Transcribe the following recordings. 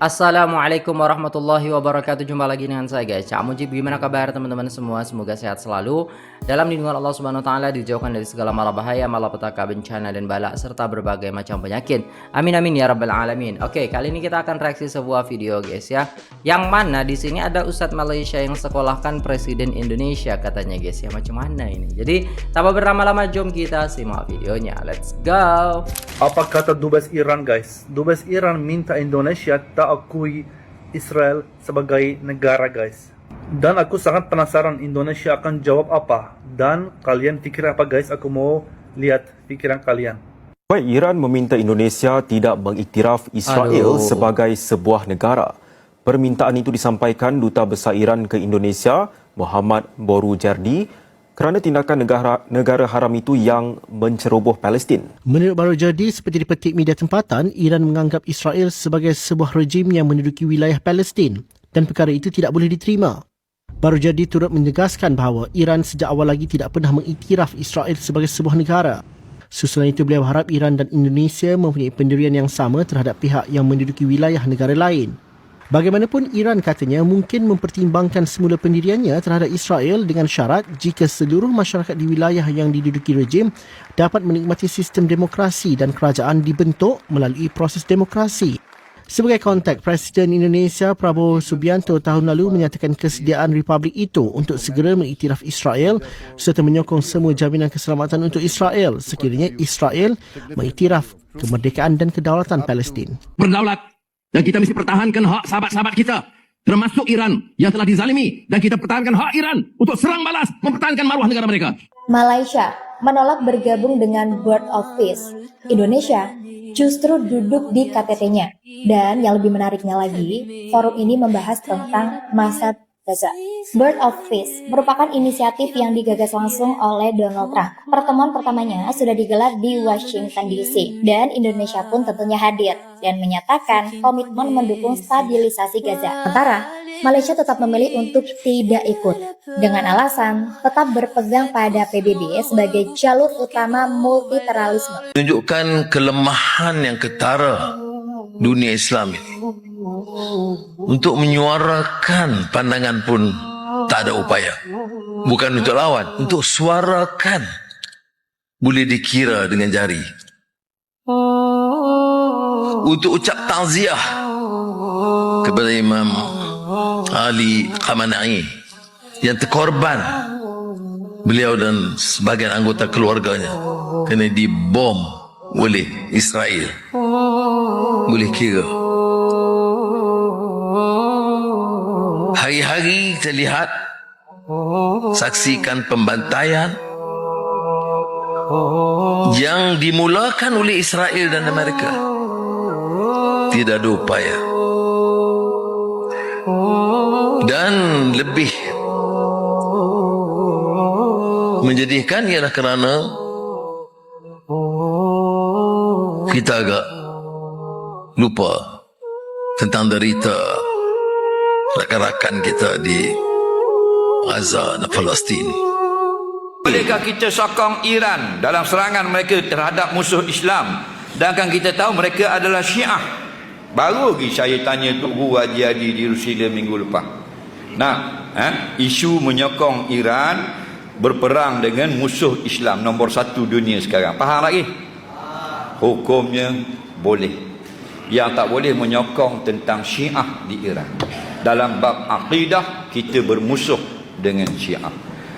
Assalamualaikum warahmatullahi wabarakatuh. Jumpa lagi dengan saya guys, Cak Mujib. Gimana kabar teman-teman semua? Semoga sehat selalu dalam lindungan Allah Subhanahu wa taala, dijauhkan dari segala mara bahaya, malapetaka, bencana dan bala serta berbagai macam penyakit. Amin amin ya rabbal alamin. Oke, kali ini kita akan reaksi sebuah video guys ya. Yang mana di sini ada Ustadz Malaysia yang sekolahkan Presiden Indonesia katanya guys ya. Macam mana ini? Jadi tanpa berlama-lama jom kita simak videonya. Let's go. Apa kata Dubes Iran guys? Dubes Iran minta Indonesia tak akui Israel sebagai negara guys. Dan aku sangat penasaran Indonesia akan jawab apa. Dan kalian pikir apa guys? Aku mau lihat pikiran kalian. Baik, Iran meminta Indonesia tidak mengiktiraf Israel sebagai sebuah negara. Permintaan itu disampaikan Duta Besar Iran ke Indonesia, Muhammad Borujerdi, kerana tindakan negara haram itu yang menceroboh Palestin. Menurut Borujerdi, seperti dipetik media tempatan, Iran menganggap Israel sebagai sebuah rejim yang menduduki wilayah Palestin dan perkara itu tidak boleh diterima. Borujerdi turut menegaskan bahawa Iran sejak awal lagi tidak pernah mengiktiraf Israel sebagai sebuah negara. Susulan itu beliau harap Iran dan Indonesia mempunyai pendirian yang sama terhadap pihak yang menduduki wilayah negara lain. Bagaimanapun, Iran katanya mungkin mempertimbangkan semula pendiriannya terhadap Israel dengan syarat jika seluruh masyarakat di wilayah yang diduduki rejim dapat menikmati sistem demokrasi dan kerajaan dibentuk melalui proses demokrasi. Sebagai konteks, Presiden Indonesia Prabowo Subianto tahun lalu menyatakan kesediaan Republik itu untuk segera mengiktiraf Israel serta menyokong semua jaminan keselamatan untuk Israel sekiranya Israel mengiktiraf kemerdekaan dan kedaulatan Palestin. Berdaulat. Dan kita mesti pertahankan hak sahabat-sahabat kita, termasuk Iran yang telah dizalimi, dan kita pertahankan hak Iran untuk serang balas mempertahankan maruah negara mereka. Malaysia menolak bergabung dengan Board of Peace. Indonesia justru duduk di KTT-nya. Dan yang lebih menariknya lagi, forum ini membahas tentang masa Gaza. Board of Peace merupakan inisiatif yang digagas langsung oleh Donald Trump. Pertemuan pertamanya sudah digelar di Washington DC dan Indonesia pun tentunya hadir dan menyatakan komitmen mendukung stabilisasi Gaza. Sementara Malaysia tetap memilih untuk tidak ikut dengan alasan tetap berpegang pada PBB sebagai jalur utama multilateralisme. Menunjukkan kelemahan yang ketara dunia Islam ini. Untuk menyuarakan pandangan pun tak ada upaya. Bukan untuk lawan, untuk suarakan boleh dikira dengan jari. Untuk ucap takziah kepada Imam Ali Khamenei yang terkorban, beliau dan sebagian anggota keluarganya kena dibom oleh Israel. Boleh kira hari-hari kita lihat, saksikan pembantaian yang dimulakan oleh Israel dan Amerika. Tidak ada upaya. Dan lebih menjadikan ialah kerana kita agak lupa tentang derita rakan-rakan kita di Gaza dan Palestin. Bolehkah kita sokong Iran dalam serangan mereka terhadap musuh Islam, sedangkan kita tahu mereka adalah Syiah? Baru lagi saya tanya Tok Guru Haji Adi di Rusila minggu lepas. Isu menyokong Iran berperang dengan musuh Islam nombor satu dunia sekarang. Faham lagi? Hukumnya boleh. Yang tak boleh menyokong tentang Syiah di Iran. Dalam bab akidah kita bermusuh dengan Syiah.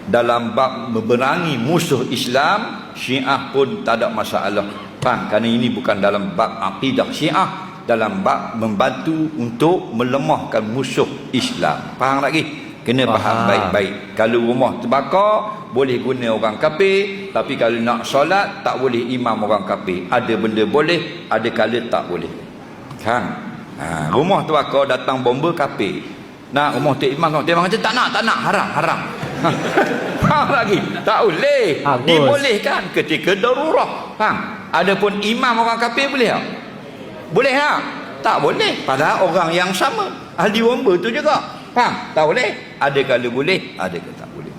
Dalam bab memerangi musuh Islam, Syiah pun tak ada masalah. Faham? Kerana ini bukan dalam bab akidah Syiah, dalam bab membantu untuk melemahkan musuh Islam. Faham lagi? Kena faham baik-baik. Kalau rumah terbakar, boleh guna orang kafir, tapi kalau nak solat, tak boleh imam orang kafir. Ada benda boleh, ada kala tak boleh. Kan? Rumah terbakar, datang bomba kafir. Nak rumah tu imam, kata tak nak, haram. Faham lagi? Tak boleh. Dibolehkan ketika darurat. Faham? Adapun imam orang kafir boleh tak? Boleh tak? Tak boleh. Padahal orang yang sama. Ahli bomba tu juga. Faham? Tak boleh. Ada kala boleh, ada kala tak boleh.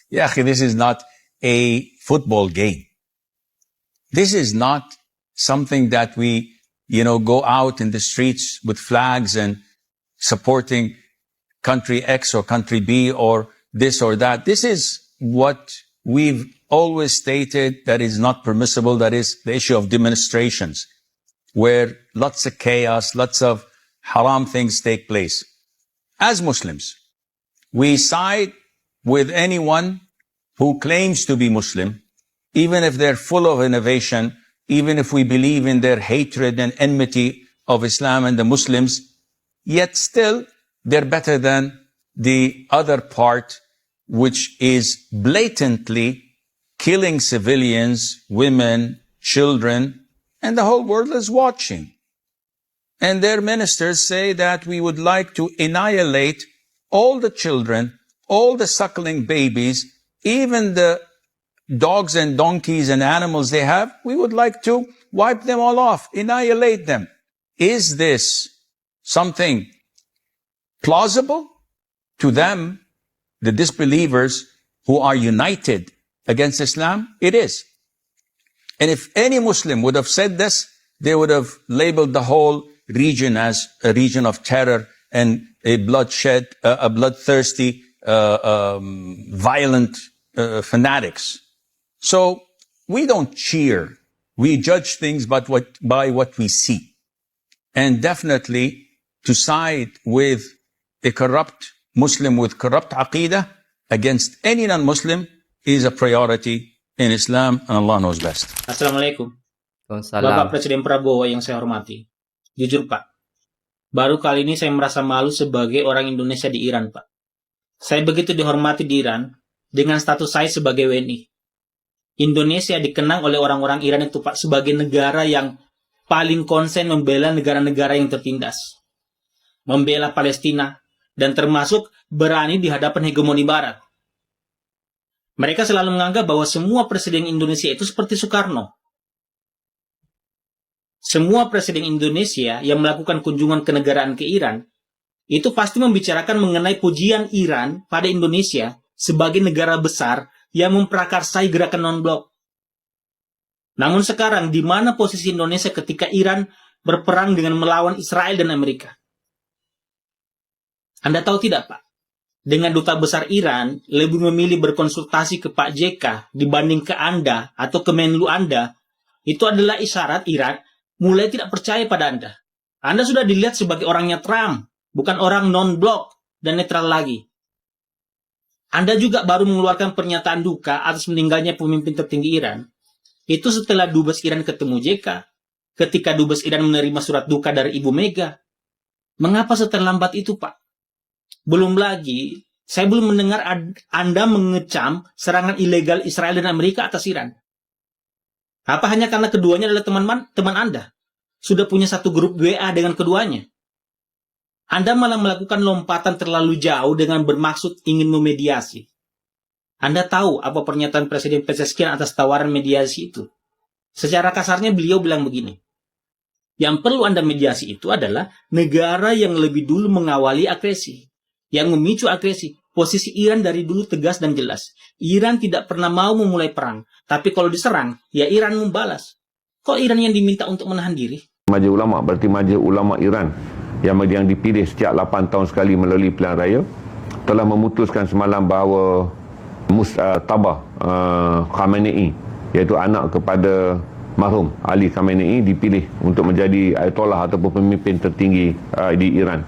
Yeah, this is not a football game. This is not something that we go out in the streets with flags and supporting country X or country B or this or that. This is what we've always stated that is not permissible. That is the issue of demonstrations, where lots of chaos, lots of haram things take place. As Muslims, we side with anyone who claims to be Muslim, even if they're full of innovation, even if we believe in their hatred and enmity of Islam and the Muslims, yet still they're better than the other part, which is blatantly killing civilians, women, children, and the whole world is watching. And their ministers say that we would like to annihilate all the children, all the suckling babies, even the dogs and donkeys and animals they have. We would like to wipe them all off, annihilate them. Is this something plausible to them, the disbelievers who are united against Islam? It is. And if any Muslim would have said this, they would have labeled the whole region as a region of terror and a bloodthirsty, violent fanatics. So we don't cheer. We judge things by what we see. And definitely to side with a corrupt Muslim with corrupt aqidah against any non-Muslim is a priority in Islam, and Allah knows best. Assalamualaikum. Bapak Waalaikumsalam. Presiden Prabowo yang saya hormati. Jujur Pak, baru kali ini saya merasa malu sebagai orang Indonesia di Iran Pak. Saya begitu dihormati di Iran dengan status saya sebagai WNI. Indonesia dikenang oleh orang-orang Iran itu Pak sebagai negara yang paling konsen membela negara-negara yang tertindas. Membela Palestina dan termasuk berani di hadapan hegemoni Barat. Mereka selalu menganggap bahwa semua presiden Indonesia itu seperti Soekarno. Semua presiden Indonesia yang melakukan kunjungan kenegaraan ke Iran itu pasti membicarakan mengenai pujian Iran pada Indonesia sebagai negara besar yang memprakarsai gerakan non-blok. Namun sekarang, di mana posisi Indonesia ketika Iran berperang dengan melawan Israel dan Amerika? Anda tahu tidak, Pak? Dengan duta besar Iran lebih memilih berkonsultasi ke Pak JK dibanding ke Anda atau ke Menlu Anda, itu adalah isyarat Iran mulai tidak percaya pada Anda. Anda sudah dilihat sebagai orangnya Trump, bukan orang non-blok dan netral lagi. Anda juga baru mengeluarkan pernyataan duka atas meninggalnya pemimpin tertinggi Iran. Itu setelah Dubes Iran ketemu JK, ketika Dubes Iran menerima surat duka dari Ibu Mega. Mengapa seterlambat itu, Pak? Belum lagi, saya belum mendengar Anda mengecam serangan ilegal Israel dan Amerika atas Iran. Apa hanya karena keduanya adalah teman Anda? Sudah punya satu grup WA dengan keduanya? Anda malah melakukan lompatan terlalu jauh dengan bermaksud ingin memediasi. Anda tahu apa pernyataan Presiden Pezeshkian atas tawaran mediasi itu? Secara kasarnya beliau bilang begini, yang perlu Anda mediasi itu adalah negara yang lebih dulu mengawali agresi, yang memicu agresi. Posisi Iran dari dulu tegas dan jelas. Iran tidak pernah mau memulai perang, tapi kalau diserang, ya Iran membalas. Kok Iran yang diminta untuk menahan diri? Majlis Ulama berarti Majlis Ulama Iran yang dipilih setiap 8 tahun sekali melalui pilihan raya telah memutuskan semalam bahawa Mujtaba Khamenei, iaitu anak kepada marhum Ali Khamenei, dipilih untuk menjadi ayatollah ataupun pemimpin tertinggi di Iran.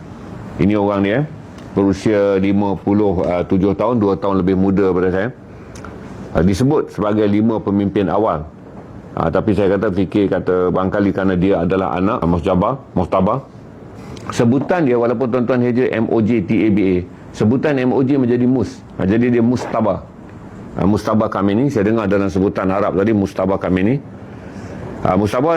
Ini orang dia berusia 57 tahun, 2 tahun lebih muda daripada saya. Disebut sebagai 5 pemimpin awal. Tapi saya kata barangkali kerana dia adalah anak Mujtaba. Sebutan dia walaupun tuan-tuan heja MOJTABA, sebutan MOJ menjadi Mus. Jadi dia Mujtaba. Mujtaba Khamenei, saya dengar dalam sebutan Arab tadi Mujtaba Khamenei. Mujtaba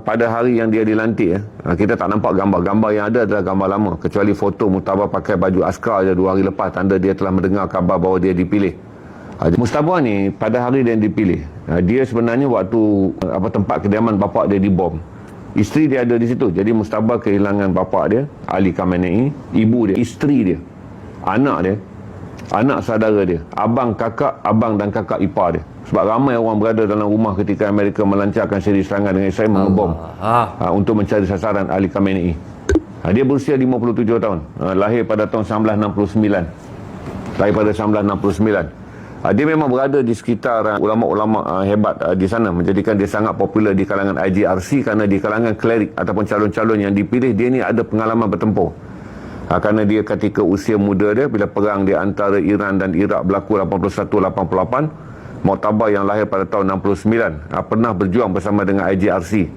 pada hari yang dia dilantik, kita tak nampak gambar yang ada adalah gambar lama, kecuali foto Mujtaba pakai baju askar je 2 hari lepas, tanda dia telah mendengar khabar bahawa dia dipilih. Mujtaba ni pada hari dia dipilih, dia sebenarnya waktu tempat kediaman bapa dia dibom, isteri dia ada di situ. Jadi Mujtaba kehilangan bapa dia Ali Khamenei, ibu dia, isteri dia, anak dia, anak saudara dia, abang dan kakak ipar dia. Sebab ramai orang berada dalam rumah ketika Amerika melancarkan siri serangan dengan Israel, mengebom untuk mencari sasaran ahli Khamenei. Dia berusia 57 tahun, lahir pada tahun 1969. Dia memang berada di sekitar ulama-ulama hebat di sana, menjadikan dia sangat popular di kalangan IJRC kerana di kalangan klerik ataupun calon-calon yang dipilih, dia ni ada pengalaman bertempur. Kerana dia ketika usia muda dia, bila perang di antara Iran dan Iraq berlaku 81-88, Mu'tabar yang lahir pada tahun 69 pernah berjuang bersama dengan IJRC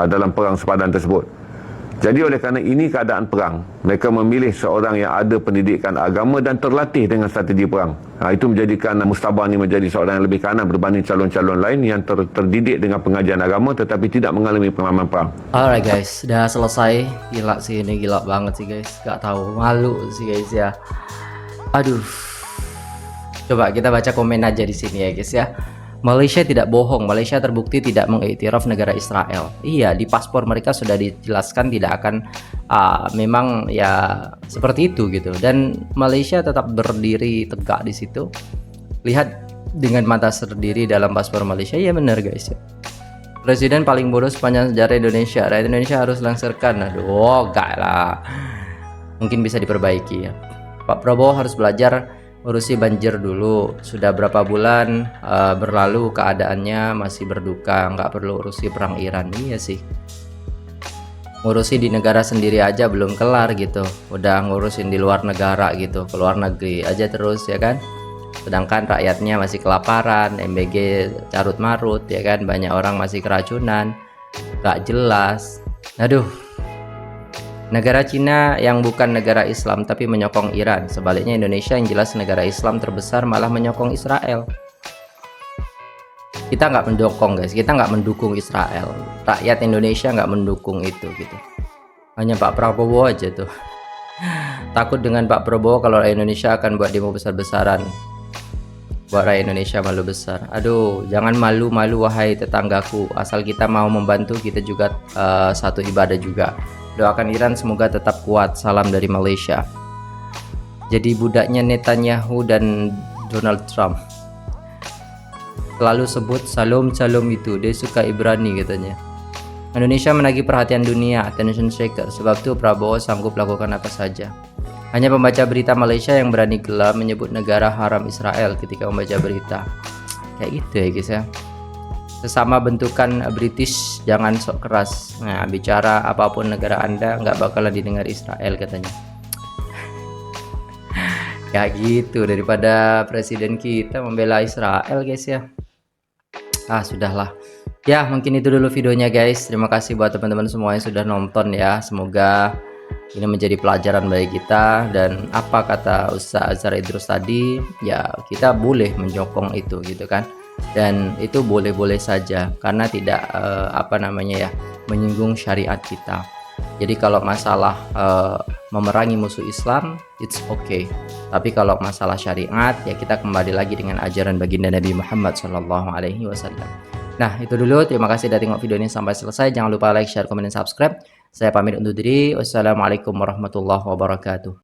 dalam perang sepadan tersebut. Jadi oleh kerana ini keadaan perang, mereka memilih seorang yang ada pendidikan agama dan terlatih dengan strategi perang. Itu menjadikan Mustabar ni menjadi seorang yang lebih kanan berbanding calon-calon lain yang terdidik dengan pengajian agama tetapi tidak mengalami pengalaman perang. Alright guys, dah selesai. Gila sih ini, gila banget sih guys. Gak tahu, malu sih guys ya. Aduh. Coba kita baca komen aja di sini ya guys ya. Malaysia tidak bohong, Malaysia terbukti tidak mengiktiraf negara Israel. Iya, di paspor mereka sudah dijelaskan tidak akan memang ya seperti itu gitu. Dan Malaysia tetap berdiri tegak di situ. Lihat dengan mata sendiri dalam paspor Malaysia, ya benar guys ya. Presiden paling bodoh sepanjang sejarah Indonesia. Rakyat Indonesia harus langsirkan. Aduh, enggak lah. Mungkin bisa diperbaiki ya. Pak Prabowo harus belajar urusi banjir dulu. Sudah berapa bulan berlalu keadaannya masih berduka, nggak perlu urusi perang Iran. Iya sih, ngurusi di negara sendiri aja belum kelar gitu, udah ngurusin di luar negara gitu, ke luar negeri aja terus ya kan. Sedangkan rakyatnya masih kelaparan, MBG carut marut ya kan, banyak orang masih keracunan, nggak jelas. Aduh. Negara Cina yang bukan negara Islam tapi menyokong Iran. Sebaliknya Indonesia yang jelas negara Islam terbesar malah menyokong Israel. Kita nggak mendukung guys, kita nggak mendukung Israel. Rakyat Indonesia nggak mendukung itu gitu. Hanya Pak Prabowo aja tuh. Takut dengan Pak Prabowo kalau rakyat Indonesia akan buat demo besar-besaran. Buat rakyat Indonesia malu besar. Aduh, jangan malu-malu wahai tetanggaku. Asal kita mau membantu, kita juga satu ibadah juga. Doakan Iran semoga tetap kuat. Salam dari Malaysia. Jadi budaknya Netanyahu dan Donald Trump selalu sebut salam itu. Dia suka Ibrani katanya. Indonesia menagih perhatian dunia, attention seeker. Sebab itu Prabowo sanggup lakukan apa saja. Hanya pembaca berita Malaysia yang berani gelap menyebut negara haram Israel ketika membaca berita. Kayak gitu ya guys ya. Sesama bentukan British jangan sok keras. Nah, bicara apapun negara Anda nggak bakalan didengar Israel katanya. Kayak gitu, daripada presiden kita membela Israel guys ya. Sudahlah. Ya, mungkin itu dulu videonya guys. Terima kasih buat teman-teman semua yang sudah nonton ya. Semoga ini menjadi pelajaran bagi kita. Dan apa kata Ustaz Azhar Idrus tadi, ya kita boleh menyokong itu gitu kan. Dan itu boleh-boleh saja karena tidak menyinggung syariat kita. Jadi kalau masalah memerangi musuh Islam, it's okay. Tapi kalau masalah syariat, ya kita kembali lagi dengan ajaran baginda Nabi Muhammad SAW. Nah, itu dulu. Terima kasih sudah tengok video ini sampai selesai. Jangan lupa like, share, komen, dan subscribe. Saya pamit undur diri. Wassalamualaikum warahmatullahi wabarakatuh.